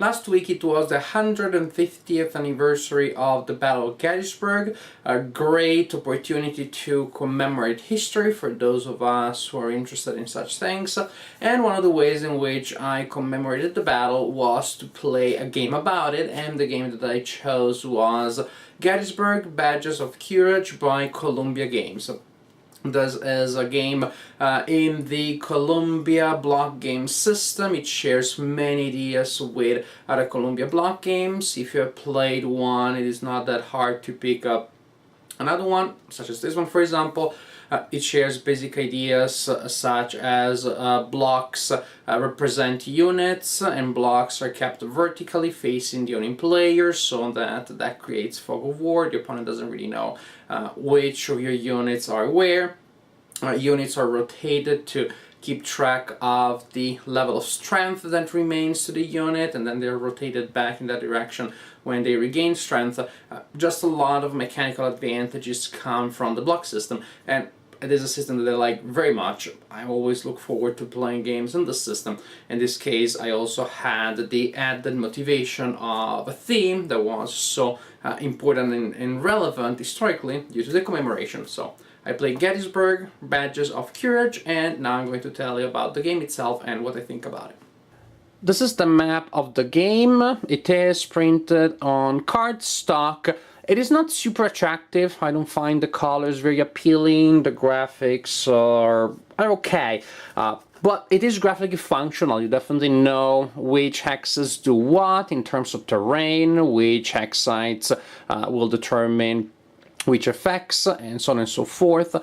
Last week it was the 150th anniversary of the Battle of Gettysburg, a great opportunity to commemorate history for those of us who are interested in such things, and one of the ways in which I commemorated the battle was to play a game about it, and the game that I chose was Gettysburg, Badges of Courage by Columbia Games. This is a game in the Columbia block game system. It shares many ideas with other Columbia block games. If you have played one, it is not that hard to pick up another one, such as this one, for example. It shares basic ideas such as blocks represent units, and blocks are kept vertically facing the opponent player, so that creates fog of war. The opponent doesn't really know which of your units are where. Units are rotated to keep track of the level of strength that remains to the unit, and then they're rotated back in that direction when they regain strength. Just a lot of mechanical advantages come from the block system, and it is a system that I like very much. I always look forward to playing games in this system. In this case, I also had the added motivation of a theme that was so important and relevant historically due to the commemoration. So I played Gettysburg, Badges of Courage, and now I'm going to tell you about the game itself and what I think about it. This is the map of the game. It is printed on cardstock. It is not super attractive. I don't find the colors very appealing. The graphics are okay. But it is graphically functional. You definitely know which hexes do what in terms of terrain, which hex sites will determine which effects, and so on and so forth.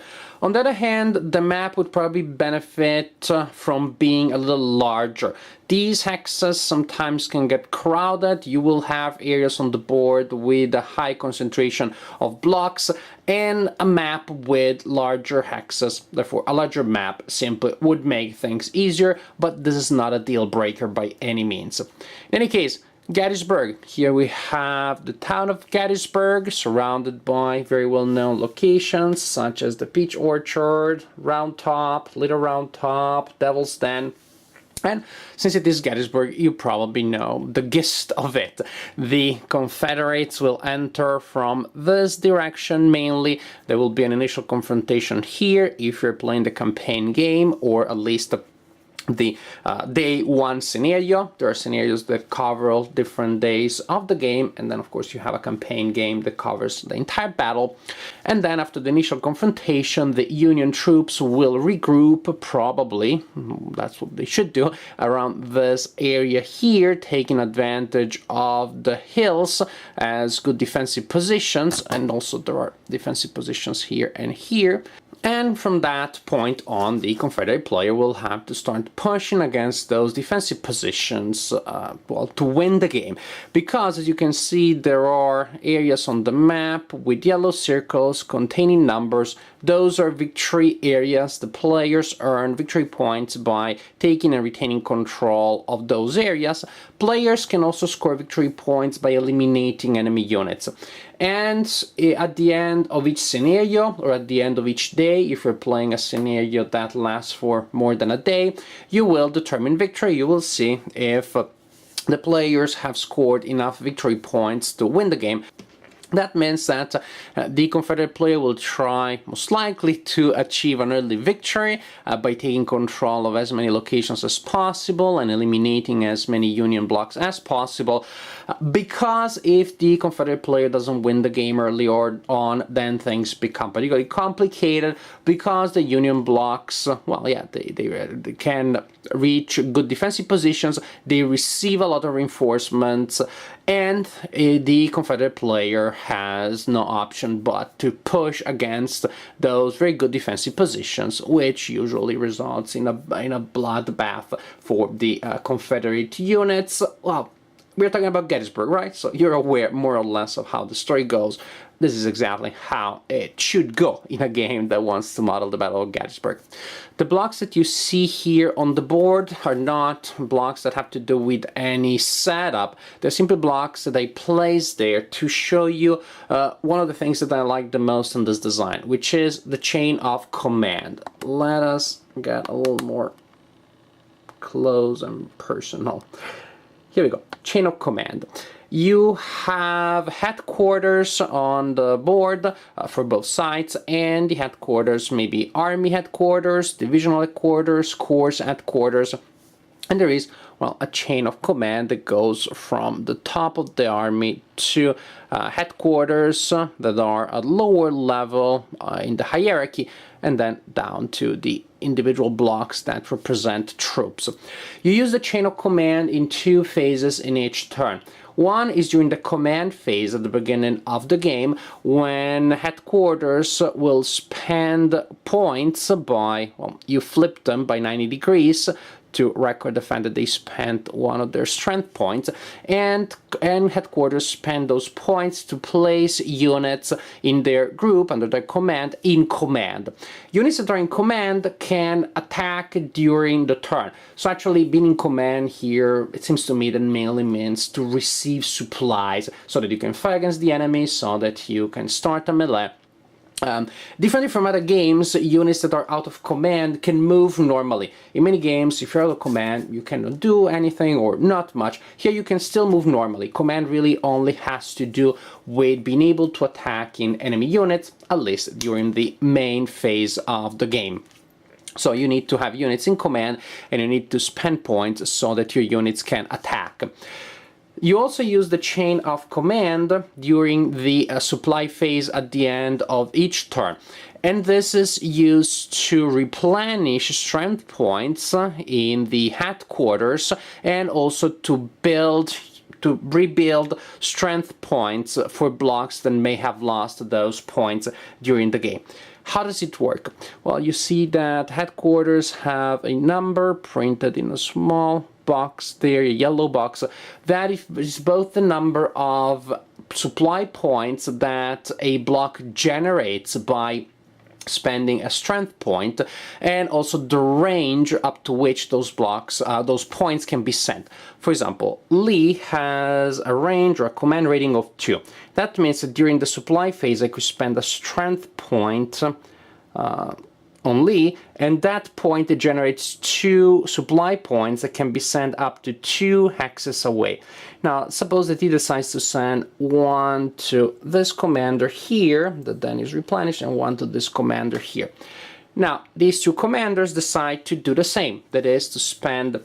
On the other hand, the map would probably benefit from being a little larger. These hexes sometimes can get crowded. You will have areas on the board with a high concentration of blocks and a map with larger hexes. Therefore, a larger map simply would make things easier, but this is not a deal breaker by any means. In any case, Gettysburg. Here we have the town of Gettysburg, surrounded by very well-known locations such as the Peach Orchard, Round Top, Little Round Top, Devil's Den. And since it is Gettysburg, you probably know the gist of it. The Confederates will enter from this direction mainly. There will be an initial confrontation here if you're playing the campaign game, or at least the day one scenario. There are scenarios that cover all different days of the game, and then of course you have a campaign game that covers the entire battle. And then after the initial confrontation, the Union troops will regroup, probably, that's what they should do, around this area here, taking advantage of the hills as good defensive positions, and also there are defensive positions here and here. And from that point on, the Confederate player will have to start pushing against those defensive positions, well, to win the game. Because, as you can see, there are areas on the map with yellow circles containing numbers. Those are victory areas. The players earn victory points by taking and retaining control of those areas. Players can also score victory points by eliminating enemy units. And at the end of each scenario, or at the end of each day, if you're playing a scenario that lasts for more than a day, you will determine victory. You will see if the players have scored enough victory points to win the game. That means that the Confederate player will try, most likely, to achieve an early victory by taking control of as many locations as possible and eliminating as many Union blocks as possible. Because if the Confederate player doesn't win the game early on, then things become particularly complicated, because the Union blocks, well, yeah, they can reach good defensive positions, they receive a lot of reinforcements, and the Confederate player has no option but to push against those very good defensive positions, which usually results in a bloodbath for the Confederate units. Well, we're talking about Gettysburg, right? So you're aware more or less of how the story goes. This is exactly how it should go in a game that wants to model the Battle of Gettysburg. The blocks that you see here on the board are not blocks that have to do with any setup. They're simply blocks that I place there to show you one of the things that I like the most in this design, which is the chain of command. Let us get a little more close and personal. Here we go. chain of command. You have headquarters on the board for both sides, and the headquarters may be army headquarters, divisional headquarters, corps headquarters, and there is, well, a chain of command that goes from the top of the army to headquarters that are at lower level in the hierarchy, and then down to the individual blocks that represent troops. You use the chain of command in 2 phases in each turn. One is during the command phase at the beginning of the game, when headquarters will spend points by, well, you flip them by 90 degrees to record the fact that they spent one of their strength points, and headquarters spend those points to place units in their group under their command in command. Units that are in command can attack during the turn. So actually being in command here, it seems to me that mainly means to receive supplies so that you can fight against the enemy, so that you can start a melee. Differently from other games, units that are out of command can move normally. In many games, if you're out of command, you cannot do anything or not much. Here you can still move normally. Command really only has to do with being able to attack in enemy units, at least during the main phase of the game. So you need to have units in command, and you need to spend points so that your units can attack. You also use the chain of command during the supply phase at the end of each turn. And this is used to replenish strength points in the headquarters, and also to rebuild strength points for blocks that may have lost those points during the game. How does it work? Well, you see that headquarters have a number printed in a small box there, a yellow box. That is both the number of supply points that a block generates by spending a strength point, and also the range up to which those blocks, those points can be sent. For example, Lee has a range or a command rating of 2. That means that during the supply phase I could spend a strength point on Lee, and that point generates 2 supply points that can be sent up to 2 hexes away. Now, suppose that he decides to send 1 to this commander here, that then is replenished, and 1 to this commander here. Now, these 2 commanders decide to do the same, that is, to spend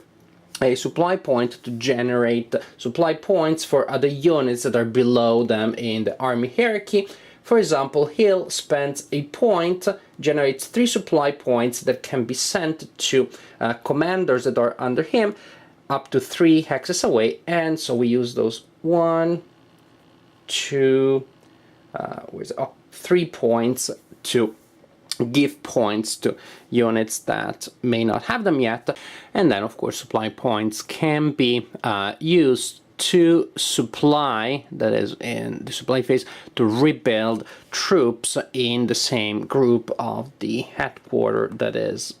a supply point to generate supply points for other units that are below them in the army hierarchy. For example, Hill spends a point, generates 3 supply points that can be sent to commanders that are under him up to 3 hexes away, and so we use those 1, 2, 3 points to give points to units that may not have them yet. And then, of course, supply points can be used to supply, that is in the supply phase, to rebuild troops in the same group of the headquarters that is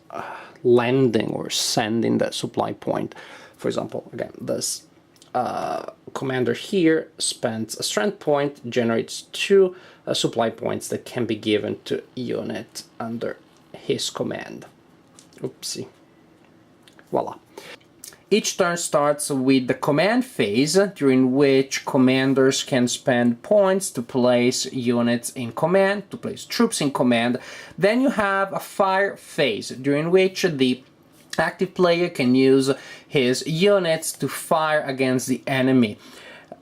lending or sending that supply point. For example, again, this commander here spends a strength point, generates 2 supply points that can be given to unit under his command. Oopsie. Voila. Each turn starts with the command phase, during which commanders can spend points to place units in command, to place troops in command. Then you have a fire phase, during which the active player can use his units to fire against the enemy.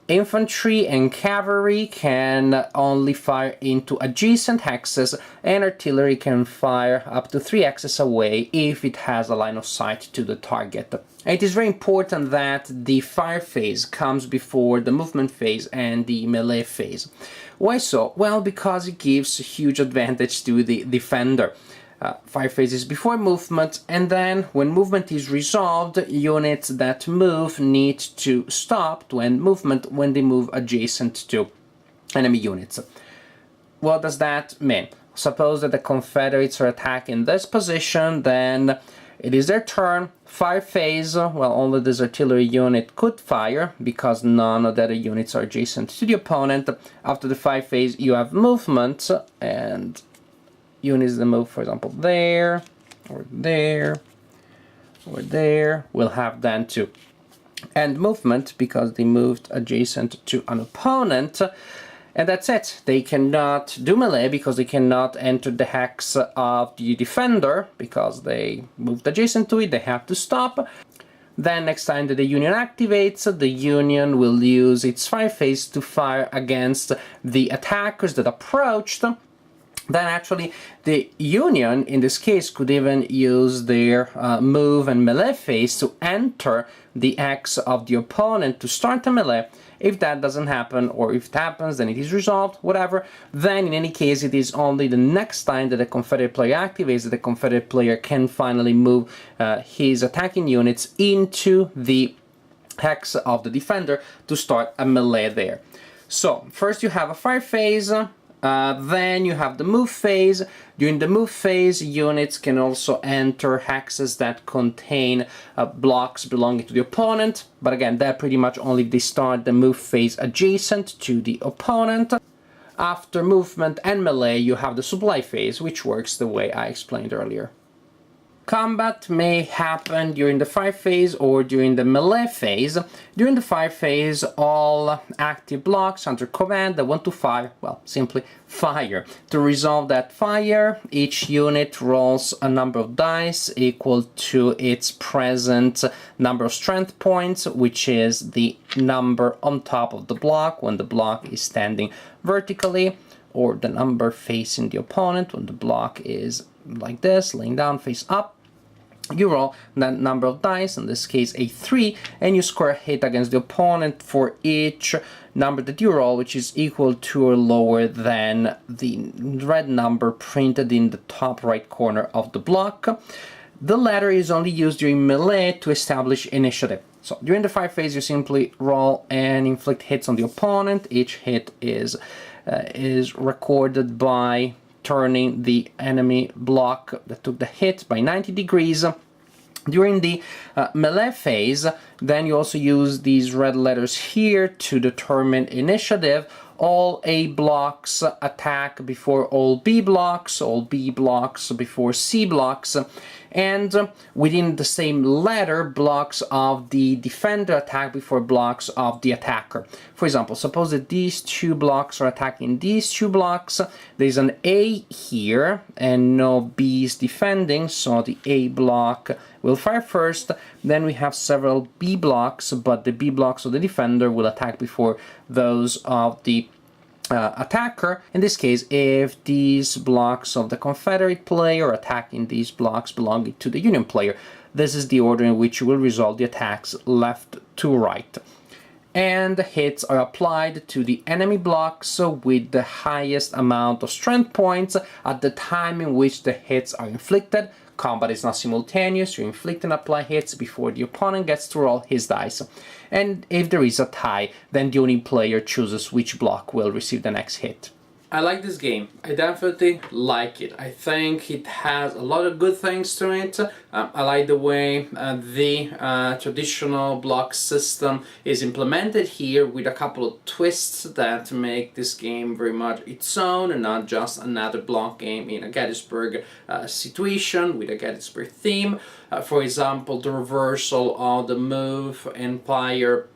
Infantry and cavalry can only fire into adjacent hexes, and artillery can fire up to 3 hexes away if it has a line of sight to the target. It is very important that the fire phase comes before the movement phase and the melee phase. Why so? Well, because it gives a huge advantage to the defender. Fire phase is before movement, and then when movement is resolved, units that move need to stop to end movement when they move adjacent to enemy units. What does that mean? Suppose that the Confederates are attacking this position, then it is their turn. Fire phase, well, only this artillery unit could fire because none of the other units are adjacent to the opponent. After the fire phase, you have movement, and units that move, for example, there, or there, or there, will have then to and movement because they moved adjacent to an opponent. And that's it. They cannot do melee because they cannot enter the hex of the defender because they moved adjacent to it. They have to stop. Then next time that the Union activates, the Union will use its fire phase to fire against the attackers that approached. Then actually the Union, in this case, could even use their move and melee phase to enter the hex of the opponent to start a melee. If that doesn't happen, or if it happens, then it is resolved, whatever. Then in any case, it is only the next time that the Confederate player activates that the Confederate player can finally move his attacking units into the hex of the defender to start a melee there. So first you have a fire phase. Then you have the move phase. During the move phase, units can also enter hexes that contain blocks belonging to the opponent, but again, that pretty much only if they start the move phase adjacent to the opponent. After movement and melee, you have the supply phase, which works the way I explained earlier. Combat may happen during the fire phase or during the melee phase. During the fire phase, all active blocks under command that want to fire, well, simply fire. To resolve that fire, each unit rolls a number of dice equal to its present number of strength points, which is the number on top of the block when the block is standing vertically, or the number facing the opponent when the block is like this, laying down, face up. You roll that number of dice, in this case a 3, and you score a hit against the opponent for each number that you roll, which is equal to or lower than the red number printed in the top right corner of the block. The latter is only used during melee to establish initiative. So during the fire phase, you simply roll and inflict hits on the opponent. Each hit is recorded by turning the enemy block that took the hit by 90 degrees. During the melee phase, then you also use these red letters here to determine initiative. All A blocks attack before all B blocks before C blocks, and within the same letter, blocks of the defender attack before blocks of the attacker. For example, suppose that these two blocks are attacking these two blocks. There's an A here and no B's defending, so the A block will fire first. Then we have several B blocks, but the B blocks of the defender will attack before those of the attacker. In this case, if these blocks of the Confederate player are attacking these blocks belonging to the Union player, this is the order in which you will resolve the attacks left to right. And the hits are applied to the enemy blocks with the highest amount of strength points at the time in which the hits are inflicted. Combat is not simultaneous, you inflict and apply hits before the opponent gets to roll his dice. And if there is a tie, then the winning player chooses which block will receive the next hit. I like this game. I definitely like it. I think it has a lot of good things to it. I like the way the traditional block system is implemented here with a couple of twists that make this game very much its own and not just another block game in a Gettysburg situation with a Gettysburg theme. For example, the reversal of the move and fire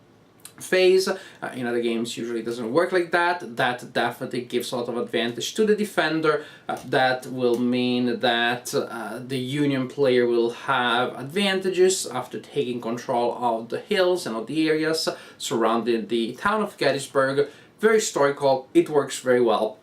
phase in other games usually doesn't work like that. That definitely gives a lot of advantage to the defender. That will mean that the Union player will have advantages after taking control of the hills and of the areas surrounding the town of Gettysburg. Very historical, it works very well.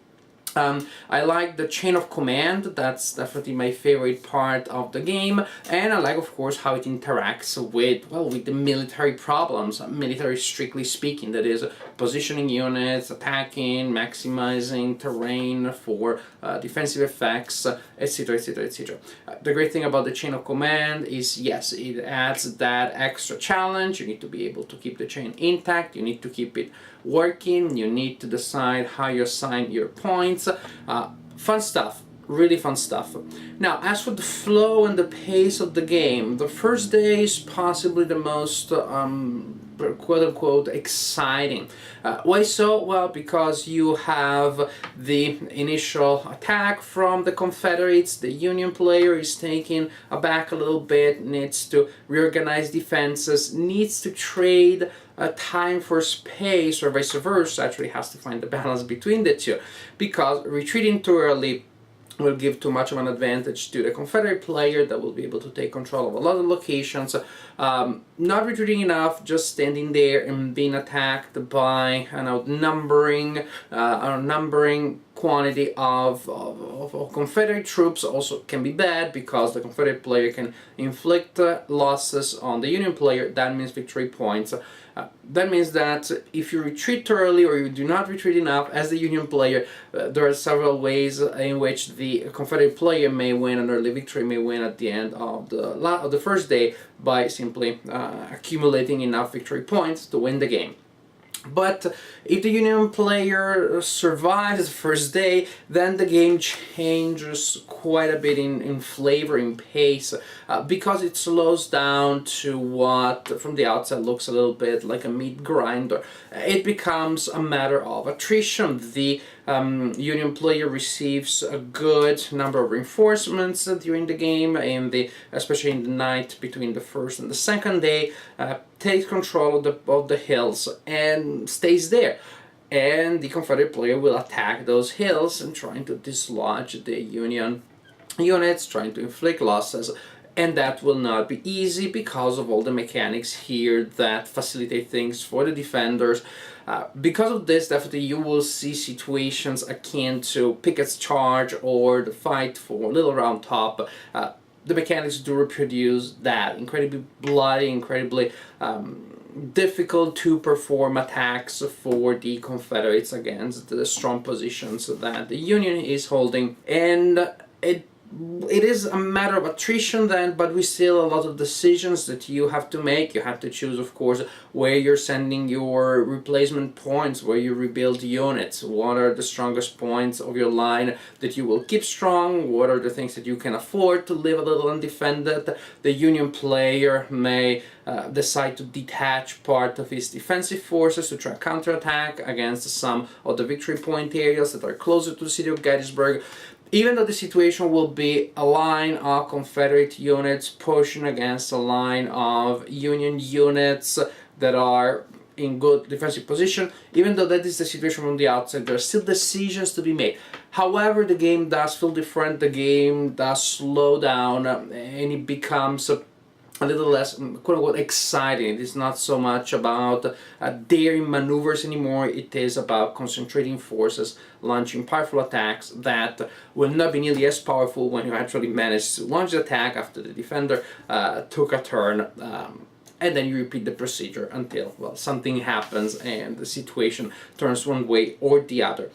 I like the chain of command. That's definitely my favorite part of the game, and I like, of course, how it interacts with, well, with the military problems, military strictly speaking, that is positioning units, attacking, maximizing terrain for defensive effects, etc, etc, etc. The great thing about the chain of command is, yes, it adds that extra challenge. You need to be able to keep the chain intact, you need to keep it working, you need to decide how you assign your points. Fun stuff, really fun stuff. Now, as for the flow and the pace of the game, the first day is possibly the most quote-unquote exciting. Why so? Well, because you have the initial attack from the Confederates. The Union player is taken aback a little bit, needs to reorganize defenses, needs to trade time for space, or vice versa. Actually has to find the balance between the two, because retreating too early will give too much of an advantage to the Confederate player that will be able to take control of a lot of locations. Not retreating enough, just standing there and being attacked by an outnumbering quantity of Confederate troops also can be bad, because the Confederate player can inflict losses on the Union player. That means victory points. That means that if you retreat too early, or you do not retreat enough as the Union player, there are several ways in which the Confederate player may win an early victory, may win at the end of the first day by simply accumulating enough victory points to win the game. But if the Union player survives the first day, then the game changes quite a bit in flavor, in pace, because it slows down to what from the outside looks a little bit like a meat grinder. It becomes a matter of attrition. The Union player receives a good number of reinforcements during the game, especially in the night between the first and the second day, takes control of the hills and stays there. And the Confederate player will attack those hills and trying to dislodge the Union units, trying to inflict losses. And that will not be easy because of all the mechanics here that facilitate things for the defenders. Because of this, definitely you will see situations akin to Pickett's Charge or the fight for Little Round Top. The mechanics do reproduce that. Incredibly bloody, incredibly difficult to perform attacks for the Confederates against the strong positions that the Union is holding. And it is a matter of attrition then, but we still a lot of decisions that you have to make. You have to choose, of course, where you're sending your replacement points, where you rebuild units, what are the strongest points of your line that you will keep strong, what are the things that you can afford to leave a little undefended. The Union player may decide to detach part of his defensive forces to try to counterattack against some of the victory point areas that are closer to the city of Gettysburg. Even though the situation will be a line of Confederate units pushing against a line of Union units that are in good defensive position, even though that is the situation from the outside, there are still decisions to be made. However, the game does feel different, the game does slow down, and it becomes a little less quote-unquote exciting. It is not so much about daring maneuvers anymore. It is about concentrating forces, launching powerful attacks that will not be nearly as powerful when you actually manage to launch the attack after the defender took a turn. And then you repeat the procedure until, well, something happens and the situation turns one way or the other.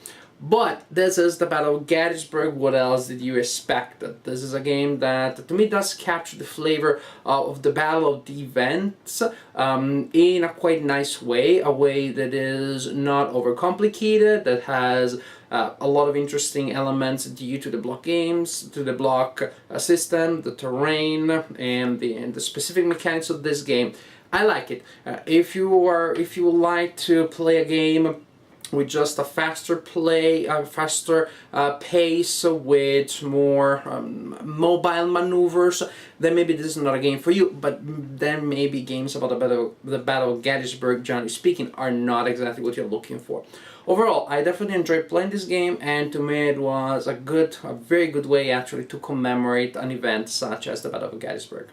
But this is the Battle of Gettysburg. What else did you expect? This is a game that, to me, does capture the flavor of the Battle of the events in a quite nice way, a way that is not overcomplicated, that has a lot of interesting elements due to the block games, to the block system, the terrain, and the specific mechanics of this game. I like it. If you would like to play a game with just a faster pace, with more mobile maneuvers, then maybe this is not a game for you. But then maybe games about the Battle of Gettysburg, generally speaking, are not exactly what you're looking for. Overall, I definitely enjoyed playing this game, and to me it was a very good way actually to commemorate an event such as the Battle of Gettysburg.